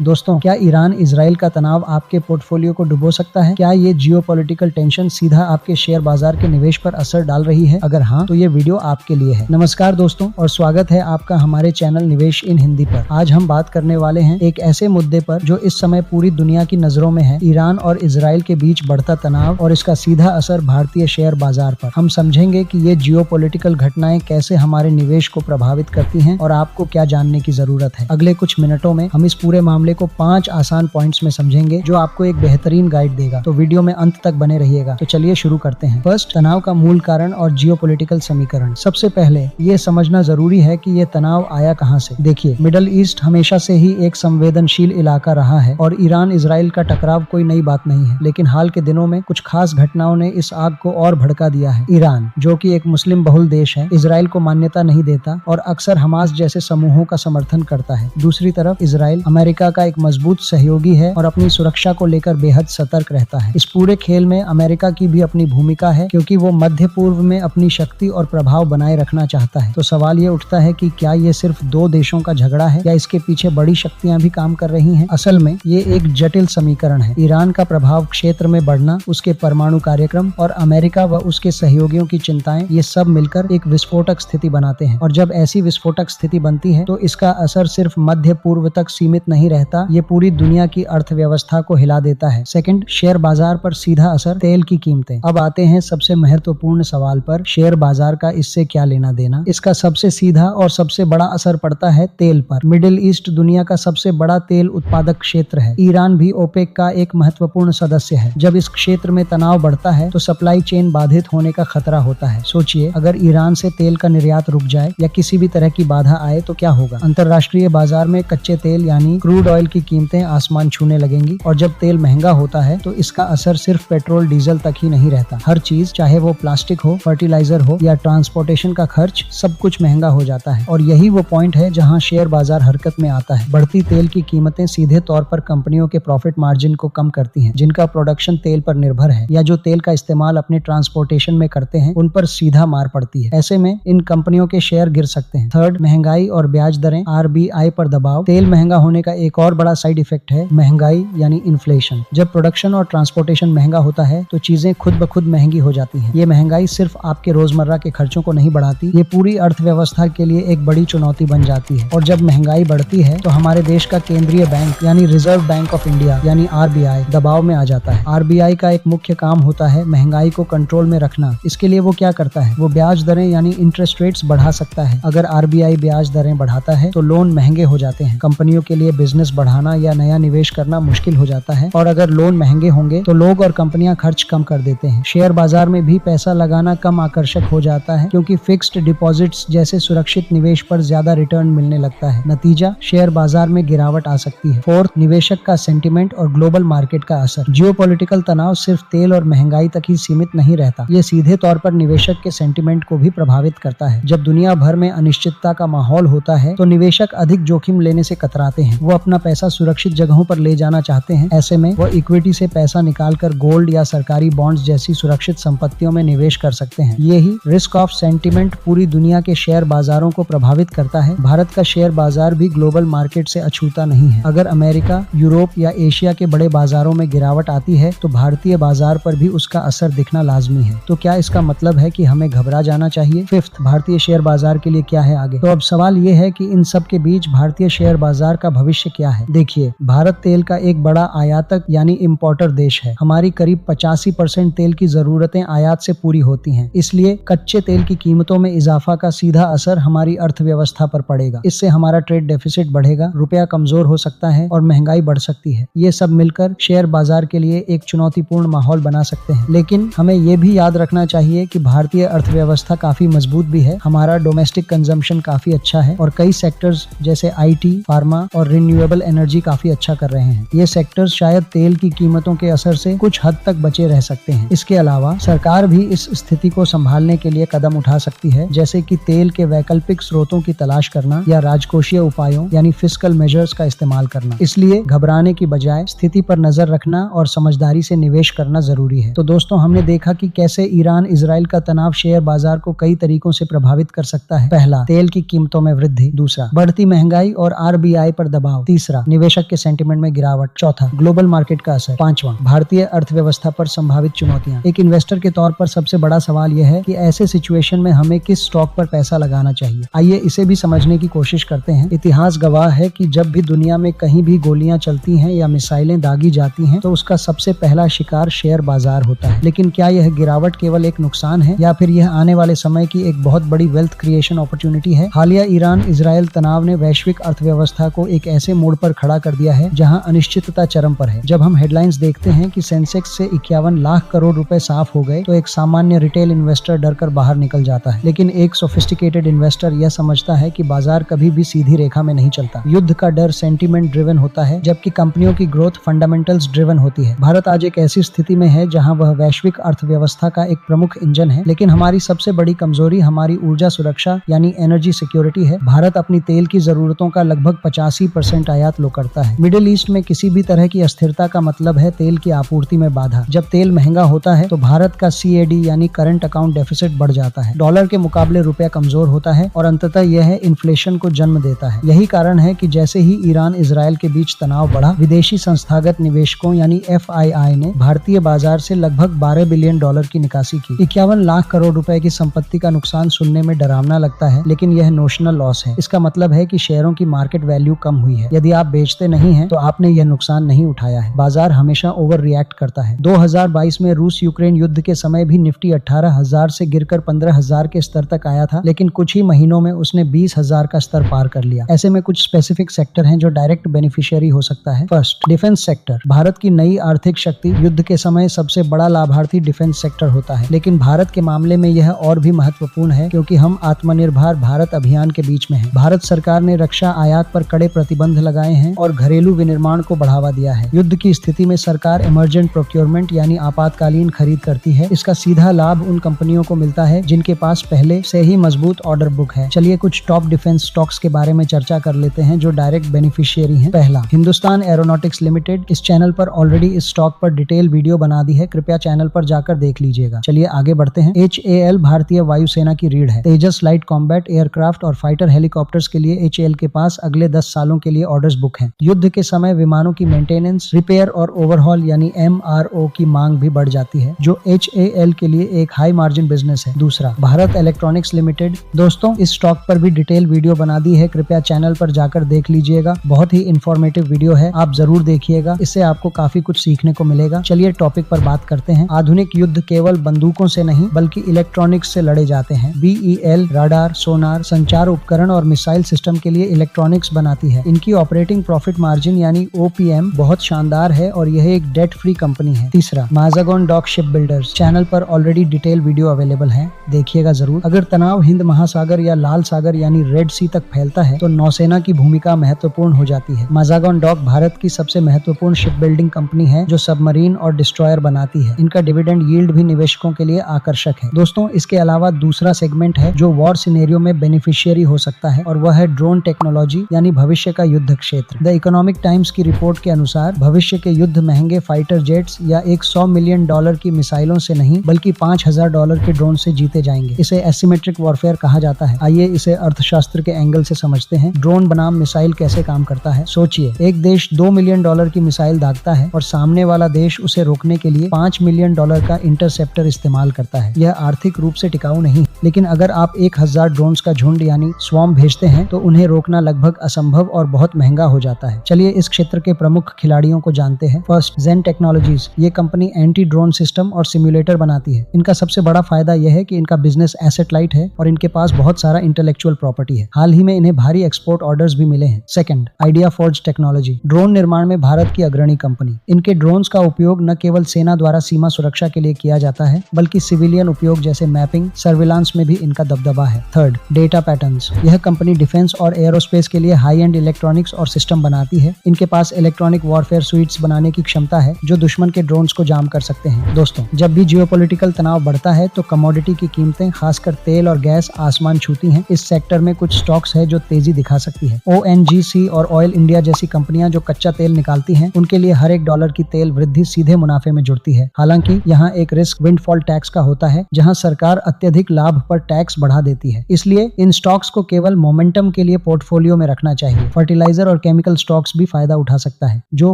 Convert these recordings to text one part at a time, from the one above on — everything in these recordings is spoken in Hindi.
दोस्तों, क्या ईरान इजराइल का तनाव आपके पोर्टफोलियो को डुबो सकता है? क्या ये जियोपॉलिटिकल टेंशन सीधा आपके शेयर बाजार के निवेश पर असर डाल रही है? अगर हाँ, तो ये वीडियो आपके लिए है। नमस्कार दोस्तों, और स्वागत है आपका हमारे चैनल निवेश इन हिंदी पर। आज हम बात करने वाले हैं एक ऐसे मुद्दे पर जो इस समय पूरी दुनिया की नजरों में है, ईरान और इजराइल के बीच बढ़ता तनाव और इसका सीधा असर भारतीय शेयर बाजार पर। हम समझेंगे कि ये जियोपॉलिटिकल घटनाएं कैसे हमारे निवेश को प्रभावित करती हैं और आपको क्या जानने की जरूरत है। अगले कुछ मिनटों में हम इस पूरे मामले को 5 आसान पॉइंट्स में समझेंगे जो आपको एक बेहतरीन गाइड देगा। तो वीडियो में अंत तक बने रहिएगा। तो चलिए शुरू करते हैं। फर्स्ट, तनाव का मूल कारण और जियोपॉलिटिकल समीकरण। सबसे पहले ये समझना जरूरी है कि ये तनाव आया कहां से। देखिए, मिडल ईस्ट हमेशा से ही एक संवेदनशील इलाका रहा है और ईरान इजराइल का टकराव कोई नई बात नहीं है। लेकिन हाल के दिनों में कुछ खास घटनाओं ने इस आग को और भड़का दिया है। ईरान, जो कि एक मुस्लिम बहुल देश है, इजराइल को मान्यता नहीं देता और अक्सर हमास जैसे समूहों का समर्थन करता है। दूसरी तरफ इजराइल अमेरिका का एक मजबूत सहयोगी है और अपनी सुरक्षा को लेकर बेहद सतर्क रहता है। इस पूरे खेल में अमेरिका की भी अपनी भूमिका है, क्योंकि वो मध्य पूर्व में अपनी शक्ति और प्रभाव बनाए रखना चाहता है। तो सवाल ये उठता है कि क्या ये सिर्फ दो देशों का झगड़ा है या इसके पीछे बड़ी शक्तियां भी काम कर रही हैं? असल में ये एक जटिल समीकरण है। ईरान का प्रभाव क्षेत्र में बढ़ना, उसके परमाणु कार्यक्रम और अमेरिका व उसके सहयोगियों की चिंताएं, ये सब मिलकर एक विस्फोटक स्थिति बनाते हैं। और जब ऐसी विस्फोटक स्थिति बनती है तो इसका असर सिर्फ मध्य पूर्व तक सीमित नहीं रहता, ये पूरी दुनिया की अर्थव्यवस्था को हिला देता है। सेकंड, शेयर बाजार पर सीधा असर, तेल की कीमतें। अब आते हैं सबसे महत्वपूर्ण सवाल पर, शेयर बाजार का इससे क्या लेना देना। इसका सबसे सीधा और सबसे बड़ा असर पड़ता है तेल पर। मिडिल ईस्ट दुनिया का सबसे बड़ा तेल उत्पादक क्षेत्र है। ईरान भी ओपेक का एक महत्वपूर्ण सदस्य है। जब इस क्षेत्र में तनाव बढ़ता है तो सप्लाई चेन बाधित होने का खतरा होता है। सोचिए, अगर ईरान से तेल का निर्यात रुक जाए या किसी भी तरह की बाधा आए तो क्या होगा। अंतरराष्ट्रीय बाजार में कच्चे तेल यानी क्रूड ऑयल की कीमतें आसमान छूने लगेंगी और जब तेल महंगा होता है तो इसका असर सिर्फ पेट्रोल डीजल तक ही नहीं रहता। हर चीज, चाहे वो प्लास्टिक हो, फर्टिलाइजर हो या ट्रांसपोर्टेशन का खर्च, सब कुछ महंगा हो जाता है। और यही वो पॉइंट है जहां शेयर बाजार हरकत में आता है। बढ़ती तेल की कीमतें सीधे तौर पर कंपनियों के प्रॉफिट मार्जिन को कम करती हैं, जिनका प्रोडक्शन तेल पर निर्भर है या जो तेल का इस्तेमाल अपने ट्रांसपोर्टेशन में करते हैं, उन पर सीधा मार पड़ती है। ऐसे में इन कंपनियों के शेयर गिर सकते हैं। थर्ड, महंगाई और ब्याज दरें, आरबीआई पर दबाव। तेल महंगा होने का एक और बड़ा साइड इफेक्ट है महंगाई यानी इन्फ्लेशन। जब प्रोडक्शन और ट्रांसपोर्टेशन महंगा होता है तो चीजें खुद ब खुद महंगी हो जाती हैं। ये महंगाई सिर्फ आपके रोजमर्रा के खर्चों को नहीं बढ़ाती, ये पूरी अर्थव्यवस्था के लिए एक बड़ी चुनौती बन जाती है। और जब महंगाई बढ़ती है तो हमारे देश का केंद्रीय बैंक यानी रिजर्व बैंक ऑफ इंडिया यानी आरबीआई दबाव में आ जाता है। आरबीआई का एक मुख्य काम होता है महंगाई को कंट्रोल में रखना। इसके लिए वो क्या करता है, वो ब्याज दरें यानी इंटरेस्ट रेट्स बढ़ा सकता है। अगर आरबीआई ब्याज दरें बढ़ाता है तो लोन महंगे हो जाते हैं, कंपनियों के लिए बिजनेस बढ़ाना या नया निवेश करना मुश्किल हो जाता है। और अगर लोन महंगे होंगे तो लोग और कंपनियां खर्च कम कर देते हैं। शेयर बाजार में भी पैसा लगाना कम आकर्षक हो जाता है, क्योंकि फिक्स्ड डिपॉजिट्स जैसे सुरक्षित निवेश पर ज्यादा रिटर्न मिलने लगता है। नतीजा, शेयर बाजार में गिरावट आ सकती है। फोर्थ, निवेशक का सेंटिमेंट और ग्लोबल मार्केट का असर। जियोपॉलिटिकल तनाव सिर्फ तेल और महंगाई तक ही सीमित नहीं रहता, ये सीधे तौर पर निवेशक के सेंटिमेंट को भी प्रभावित करता है। जब दुनिया भर में अनिश्चितता का माहौल होता है तो निवेशक अधिक जोखिम लेने से कतराते हैं। वो अपना पैसा सुरक्षित जगहों पर ले जाना चाहते हैं। ऐसे में वो इक्विटी से पैसा निकालकर गोल्ड या सरकारी बॉन्ड्स जैसी सुरक्षित संपत्तियों में निवेश कर सकते हैं। यही रिस्क ऑफ सेंटिमेंट पूरी दुनिया के शेयर बाजारों को प्रभावित करता है। भारत का शेयर बाजार भी ग्लोबल मार्केट से अछूता नहीं है। अगर अमेरिका, यूरोप या एशिया के बड़े बाजारों में गिरावट आती है तो भारतीय बाजार पर भी उसका असर दिखना लाजमी है। तो क्या इसका मतलब है कि हमें घबरा जाना चाहिए? फिफ्थ, भारतीय शेयर बाजार के लिए क्या है आगे। तो अब सवाल ये है कि इन सब के बीच भारतीय शेयर बाजार का भविष्य क्या है। देखिए, भारत तेल का एक बड़ा आयातक यानी इम्पोर्टर देश है। हमारी करीब 85% तेल की जरूरतें आयात से पूरी होती हैं। इसलिए कच्चे तेल की कीमतों में इजाफा का सीधा असर हमारी अर्थव्यवस्था पर पड़ेगा। इससे हमारा ट्रेड डेफिसिट बढ़ेगा, रुपया कमजोर हो सकता है और महंगाई बढ़ सकती है। ये सब मिलकर शेयर बाजार के लिए एक चुनौतीपूर्ण माहौल बना सकते हैं। लेकिन हमें ये भी याद रखना चाहिए कि भारतीय अर्थव्यवस्था काफी मजबूत भी है। हमारा डोमेस्टिक कंजम्पशन काफी अच्छा है और कई सेक्टर्स जैसे आईटी, फार्मा और रिन्यूएबल एनर्जी काफी अच्छा कर रहे हैं। ये सेक्टर्स शायद तेल की कीमतों के असर से कुछ हद तक बचे रह सकते हैं। इसके अलावा सरकार भी इस स्थिति को संभालने के लिए कदम उठा सकती है, जैसे कि तेल के वैकल्पिक स्रोतों की तलाश करना या राजकोषीय उपायों यानी फिस्कल मेजर्स का इस्तेमाल करना। इसलिए घबराने की बजाय स्थिति पर नजर रखना और समझदारी से निवेश करना जरूरी है। तो दोस्तों, हमने देखा कि कैसे ईरान इजराइल का तनाव शेयर बाजार को कई तरीकों से प्रभावित कर सकता है। पहला, तेल की कीमतों में वृद्धि। दूसरा, बढ़ती महंगाई और आरबीआई पर दबाव। तीसरा, तीसरा, निवेशक के सेंटिमेंट में गिरावट। चौथा, ग्लोबल मार्केट का असर। पांचवा, भारतीय अर्थव्यवस्था पर संभावित चुनौतियां। एक इन्वेस्टर के तौर पर सबसे बड़ा सवाल यह है कि ऐसे सिचुएशन में हमें किस स्टॉक पर पैसा लगाना चाहिए। आइए इसे भी समझने की कोशिश करते हैं। इतिहास गवाह है कि जब भी दुनिया में कहीं भी गोलियां चलती हैं या मिसाइलें दागी जाती हैं तो उसका सबसे पहला शिकार शेयर बाजार होता है। लेकिन क्या यह गिरावट केवल एक नुकसान है या फिर यह आने वाले समय की एक बहुत बड़ी वेल्थ क्रिएशन अपॉर्चुनिटी है? हालिया ईरान इजराइल तनाव ने वैश्विक अर्थव्यवस्था को एक ऐसे मोड़ पर खड़ा कर दिया है जहां अनिश्चितता चरम पर है। जब हम हेडलाइंस देखते हैं कि सेंसेक्स से 51 लाख करोड़ रुपए साफ हो गए तो एक सामान्य रिटेल इन्वेस्टर डर कर बाहर निकल जाता है। लेकिन एक सोफिस्टिकेटेड इन्वेस्टर यह समझता है कि बाजार कभी भी सीधी रेखा में नहीं चलता। युद्ध का डर सेंटीमेंट ड्रिवन होता है जबकि कंपनियों की ग्रोथ फंडामेंटल्स ड्रिवन होती है। भारत आज एक ऐसी स्थिति में है जहां वह वैश्विक अर्थव्यवस्था का एक प्रमुख इंजन है, लेकिन हमारी सबसे बड़ी कमजोरी हमारी ऊर्जा सुरक्षा यानी एनर्जी सिक्योरिटी है। भारत अपनी तेल की जरूरतों का लगभग 85% आयात करता है। मिडिल ईस्ट में किसी भी तरह की अस्थिरता का मतलब है तेल की आपूर्ति में बाधा। जब तेल महंगा होता है तो भारत का CAD यानी करंट अकाउंट डेफिसिट बढ़ जाता है, डॉलर के मुकाबले रुपया कमजोर होता है और अंततः यह इन्फ्लेशन को जन्म देता है। यही कारण है कि जैसे ही ईरान इजराइल के बीच तनाव बढ़ा, विदेशी संस्थागत निवेशकों यानी FII ने भारतीय बाजार से लगभग $12 बिलियन की निकासी की। 51 लाख करोड़ रुपए की संपत्ति का नुकसान सुनने में डरावना लगता है, लेकिन यह नोशनल लॉस है। इसका मतलब है कि शेयरों की मार्केट वैल्यू कम हुई है। यदि आप बेचते नहीं हैं तो आपने यह नुकसान नहीं उठाया है। बाजार हमेशा ओवर रिएक्ट करता है। 2022 में रूस यूक्रेन युद्ध के समय भी निफ्टी 18,000 से गिरकर 15,000 के स्तर तक आया था, लेकिन कुछ ही महीनों में उसने 20,000 का स्तर पार कर लिया। ऐसे में कुछ स्पेसिफिक सेक्टर हैं जो डायरेक्ट बेनिफिशियरी हो सकता है। First, defence sector. भारत की नई आर्थिक शक्ति। युद्ध के समय सबसे बड़ा लाभार्थी डिफेंस सेक्टर होता है, लेकिन भारत के मामले में यह और भी महत्वपूर्ण है क्योंकि हम आत्मनिर्भर भारत अभियान के बीच में हैं। भारत सरकार ने रक्षा आयात पर कड़े प्रतिबंध लगाए हैं और घरेलू विनिर्माण को बढ़ावा दिया है। युद्ध की स्थिति में सरकार इमरजेंट प्रोक्योरमेंट यानी आपातकालीन खरीद करती है। इसका सीधा लाभ उन कंपनियों को मिलता है जिनके पास पहले से ही मजबूत ऑर्डर बुक है। चलिए कुछ टॉप डिफेंस स्टॉक्स के बारे में चर्चा कर लेते हैं जो डायरेक्ट बेनिफिशियरी हैं। पहला, हिंदुस्तान एरोनॉटिक्स लिमिटेड। इस चैनल पर ऑलरेडी इस स्टॉक पर डिटेल वीडियो बना दी है, कृपया चैनल पर जाकर देख लीजिएगा। चलिए आगे बढ़ते हैं। HAL भारतीय वायुसेना की रीढ़ है। तेजस लाइट कॉम्बैट एयरक्राफ्ट और फाइटर हेलीकॉप्टर्स के लिए HAL के पास अगले 10 सालों के लिए ऑर्डर्स बुक हैं। युद्ध के समय विमानों की मेंटेनेंस, रिपेयर और ओवरहॉल यानी MRO की मांग भी बढ़ जाती है, जो HAL के लिए एक हाई मार्जिन बिजनेस है। दूसरा, भारत इलेक्ट्रॉनिक्स लिमिटेड। दोस्तों, इस स्टॉक पर भी डिटेल वीडियो बना दी है, कृपया चैनल पर जाकर देख लीजिएगा। बहुत ही इंफॉर्मेटिव वीडियो है, आप जरूर देखिएगा, इससे आपको काफी कुछ सीखने को मिलेगा। चलिए टॉपिक पर बात करते हैं। आधुनिक युद्ध केवल बंदूकों से नहीं बल्कि इलेक्ट्रॉनिक्स से लड़े जाते हैं। BEL राडार, सोनार, संचार उपकरण और मिसाइल सिस्टम के लिए इलेक्ट्रॉनिक्स बनाती है। इनकी ऑपरेटिंग प्रॉफिट मार्जिन यानी OPM बहुत शानदार है और यह एक डेट फ्री कंपनी है। तीसरा, माजागोन डॉक शिप बिल्डर्स। चैनल पर ऑलरेडी डिटेल वीडियो अवेलेबल है, देखिएगा जरूर। अगर तनाव हिंद महासागर या लाल सागर यानी रेड सी तक फैलता है तो नौसेना की भूमिका महत्वपूर्ण हो जाती है। माजागोन डॉक भारत की सबसे महत्वपूर्ण शिप बिल्डिंग कंपनी है जो सबमरीन और डिस्ट्रॉयर बनाती है। इनका डिविडेंड यील्ड भी निवेशकों के लिए आकर्षक है। दोस्तों, इसके अलावा दूसरा सेगमेंट है जो वॉर सिनेरियो में बेनिफिशियरी हो सकता है और वह है ड्रोन टेक्नोलॉजी यानी भविष्य का युद्ध क्षेत्र। द इकोनॉमिक टाइम्स की रिपोर्ट के अनुसार भविष्य के युद्ध महंगे फाइटर जेट्स या एक $100 मिलियन की मिसाइलों से नहीं बल्कि $5,000 के ड्रोन से जीते जाएंगे। इसे एसिमेट्रिक वॉरफेयर कहा जाता है। आइए इसे अर्थशास्त्र के एंगल से समझते हैं। ड्रोन बनाम मिसाइल कैसे काम करता है। सोचिए, एक देश $2 मिलियन की मिसाइल दागता है और सामने वाला देश उसे रोकने के लिए $5 मिलियन का इंटरसेप्टर इस्तेमाल करता है। यह आर्थिक रूप से टिकाऊ नहीं, लेकिन अगर आप 1000 ड्रोन्स का झुंड यानी स्वॉर्म भेजते हैं तो उन्हें रोकना लगभग असंभव और बहुत महंगा हो जाता है। चलिए इस क्षेत्र के प्रमुख खिलाड़ियों को जानते हैं। फर्स्ट, जेन टेक्नोलॉजीज। ये कंपनी एंटी ड्रोन सिस्टम और सिम्युलेटर बनाती है। इनका सबसे बड़ा फायदा यह है कि इनका बिजनेस एसेट लाइट है और इनके पास बहुत सारा इंटेलेक्चुअल प्रॉपर्टी है। हाल ही में इन्हें भारी एक्सपोर्ट ऑर्डर्स भी मिले हैं। Second, idea forge technology. Drone निर्माण में भारत की अग्रणी कंपनी। इनके ड्रोन्स का उपयोग न केवल सेना द्वारा सीमा सुरक्षा के लिए किया जाता है बल्कि सिविलियन उपयोग जैसे मैपिंग, सर्विलांस में भी इनका दबदबा है। Third, data patterns. यह कंपनी डिफेंस और एरोस्पेस के लिए हाई एंड इलेक्ट्रॉनिक्स और सिस्टम बनाती है। इनके पास इलेक्ट्रॉनिक वॉरफेयर स्वीट्स बनाने की क्षमता है जो दुश्मन के ड्रोन्स को जाम कर सकते हैं। दोस्तों, जब भी जियोपॉलिटिकल तनाव बढ़ता है तो कमोडिटी की कीमतें खासकर तेल और गैस आसमान छूती हैं। इस सेक्टर में कुछ स्टॉक्स है जो तेजी दिखा सकती है। ONGC और ऑयल इंडिया जैसी कंपनियां जो कच्चा तेल निकालती हैं, उनके लिए हर $1 की तेल वृद्धि सीधे मुनाफे में जुड़ती है। हालांकि यहाँ एक रिस्क विंडफॉल टैक्स का होता है जहाँ सरकार अत्यधिक लाभ पर टैक्स बढ़ा देती है। इसलिए इन स्टॉक्स को केवल मोमेंटम के लिए पोर्टफोलियो में रखना चाहिए। फर्टिलाइजर और केमिकल स्टॉक्स भी फायदा उठा सकता है। जो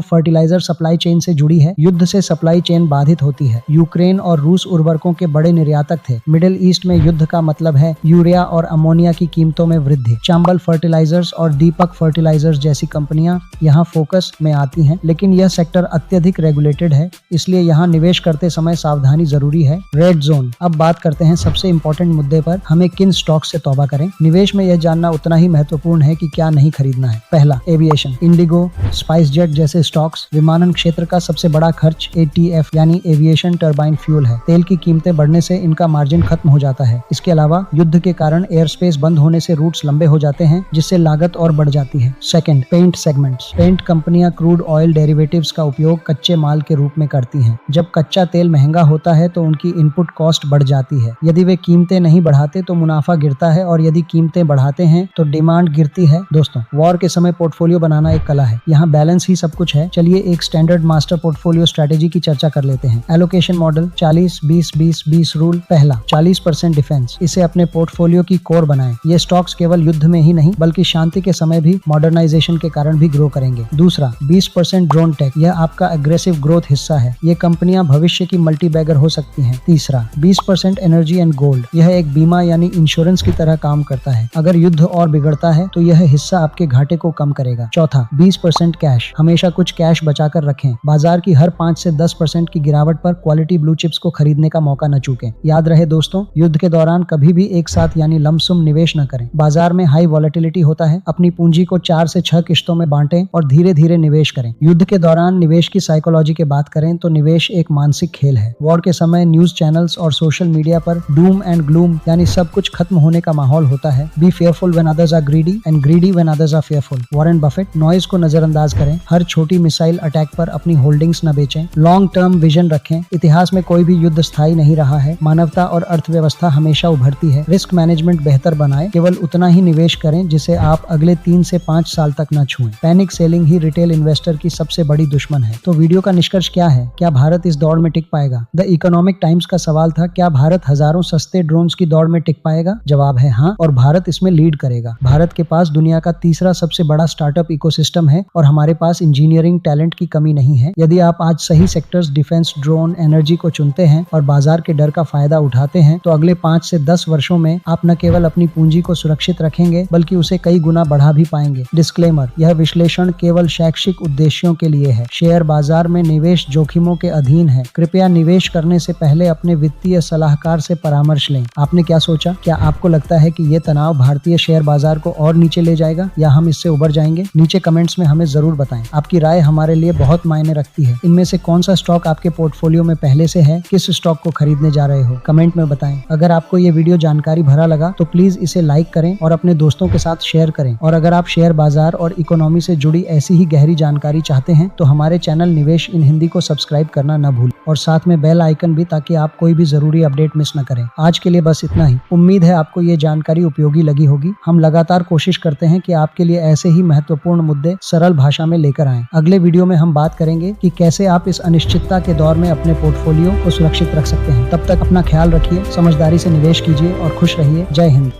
फर्टिलाइजर सप्लाई चेन से जुड़ी है, युद्ध से सप्लाई चेन बाधित होती है। यूक्रेन और रूस उर्वरकों के बड़े निर्यातक थे। मिडिल ईस्ट में युद्ध का मतलब है यूरिया और अमोनिया की कीमतों में वृद्धि। चांबल फर्टिलाइजर्स और दीपक फर्टिलाइजर्स जैसी कंपनियां यहाँ फोकस में आती हैं, लेकिन यह सेक्टर अत्यधिक रेगुलेटेड है, इसलिए यहाँ निवेश करते समय सावधानी जरूरी है। Red zone. अब बात करते हैं सबसे इंपॉर्टेंट मुद्दे पर, हमें किन स्टॉक से तौबा करें। निवेश में यह जानना उतना ही महत्वपूर्ण है कि क्या नहीं खरीदना है। पहला, एविएशन। इंडिगो, स्पाइस जेट जैसे स्टॉक्स। विमानन क्षेत्र का सबसे बड़ा खर्च ATF यानी एविएशन टरबाइन फ्यूल है। तेल की कीमतें बढ़ने से इनका मार्जिन खत्म हो जाता है। इसके अलावा युद्ध के कारण एयर स्पेस बंद होने से रूट्स लंबे हो जाते हैं, जिससे लागत और बढ़ जाती है। Second, paint segments. पेंट कंपनियां क्रूड ऑयल डेरिवेटिव्स का उपयोग कच्चे माल के रूप में करती हैं। जब कच्चा तेल महंगा होता है तो उनकी इनपुट कॉस्ट बढ़ जाती है। यदि वे कीमतें नहीं बढ़ाते तो मुनाफा गिरता है, और यदि कीमतें बढ़ाते हैं तो डिमांड गिरती है। दोस्तों, वॉर के समय पोर्टफोलियो बनाना एक कला है। यहाँ बैलेंस ही सब कुछ है। चलिए एक स्टैंडर्ड मास्टर पोर्टफोलियो स्ट्रेटेजी की चर्चा कर लेते हैं। Allocation model 40-20-20-20 rule. पहला, 40% डिफेंस। इसे अपने पोर्टफोलियो की कोर बनाएं। ये स्टॉक्स केवल युद्ध में ही नहीं बल्कि शांति के समय भी मॉडर्नाइजेशन के कारण भी ग्रो करेंगे। दूसरा, 20% ड्रोन टेक। यह आपका एग्रेसिव ग्रोथ हिस्सा है। ये कंपनियां भविष्य की मल्टी बैगर हो सकती हैं। तीसरा, 20% एनर्जी एंड गोल्ड। यह एक बीमा यानी इंश्योरेंस की तरह काम करता है। अगर युद्ध और बिगड़ता है तो यह हिस्सा आपके घाटे को कम करेगा। चौथा, 20% कैश। हमेशा कुछ कैश बचाकर रखें। बाजार की हर 5 से 10% की गिरावट पर क्वालिटी ब्लू चिप्स को खरीदने का मौका न चूकें। याद रहे दोस्तों, युद्ध के दौरान कभी भी एक साथ यानी लमसम निवेश न करें। बाजार में हाई वॉलेटिलिटी होता है। अपनी पूंजी को 4 से 6 किश्तों में बांटें और धीरे धीरे निवेश करें। युद्ध के दौरान निवेश की साइकोलॉजी की बात करें तो निवेश एक मानसिक खेल है। वॉर के समय न्यूज चैनल्स और सोशल मीडिया पर डूम एंड ग्लूम यानी सब कुछ खत्म होने का माहौल होता है। Be fearful when others are greedy and greedy when others are fearful. Warren Buffett. Noise को नजरअंदाज करें। हर छोटी मिसाइल अटैक पर अपनी होल्डिंग्स न बेचें। लॉन्ग टर्म विजन रखें। इतिहास में कोई भी युद्ध स्थायी नहीं रहा है। मानवता और अर्थव्यवस्था हमेशा उभरती है। रिस्क मैनेजमेंट बेहतर बनाएं। केवल उतना ही निवेश करें जिसे आप अगले 3 से 5 साल तक न छुएं। पैनिक सेलिंग ही रिटेल इन्वेस्टर की सबसे बड़ी दुश्मन है। तो वीडियो का निष्कर्ष क्या है? क्या भारत इस दौड़ में टिक पाएगा? द इकोनॉमिक टाइम्स का सवाल था, क्या भारत हजारों सस्ते ड्रोन्स की दौड़ में टिक पाएगा? जवाब है हाँ, और भारत इसमें लीड करेगा। भारत के पास दुनिया का तीसरा सबसे बड़ा स्टार्टअप इकोसिस्टम है और हमारे पास इंजीनियरिंग टैलेंट की कमी नहीं है। यदि आप आज सही सेक्टर्स डिफेंस, ड्रोन, एनर्जी को चुनते हैं और बाजार के डर का फायदा उठाते हैं तो अगले 5 से 10 वर्षों में आप न केवल अपनी पूंजी को सुरक्षित रखेंगे बल्कि उसे कई गुना बढ़ा भी पाएंगे। डिस्क्लेमर, यह विश्लेषण केवल शैक्षिक उद्देश्यों के लिए है। शेयर बाजार में निवेश जोखिमों के अधीन है। कृपया निवेश करने से पहले अपने वित्तीय सलाहकार से परामर्श लें। आपने क्या सोचा? क्या आपको लगता है कि ये तनाव भारतीय शेयर बाजार को और नीचे ले जाएगा या हम इससे उबर जाएंगे? नीचे कमेंट्स में हमें जरूर बताएं। आपकी राय हमारे लिए बहुत मायने रखती है। इनमें से कौन सा स्टॉक आपके पोर्टफोलियो में पहले से है? किस स्टॉक को खरीदने जा रहे हो? कमेंट में बताएं। अगर आपको ये वीडियो जानकारी भरा लगा तो प्लीज इसे लाइक करें और अपने दोस्तों के साथ शेयर करें। और अगर आप शेयर बाजार और इकोनॉमी से जुड़ी ऐसी ही गहरी जानकारी चाहते हैं तो हमारे चैनल निवेश इन हिंदी को सब्सक्राइब करना न भूलें और साथ में बेल आइकन भी, ताकि आप कोई भी जरूरी अपडेट मिस न करें। आज के लिए बस इतना ही। उम्मीद है आपको ये जानकारी उपयोगी लगी होगी। हम लगातार कोशिश करते हैं कि आपके लिए ऐसे ही महत्वपूर्ण मुद्दे सरल भाषा में लेकर आएं। अगले वीडियो में हम बात करेंगे कि कैसे आप इस अनिश्चितता के दौर में अपने पोर्टफोलियो को सुरक्षित रख सकते हैं। तब तक अपना ख्याल रखिए, समझदारी से निवेश कीजिए और खुश रहिए। जय हिंद।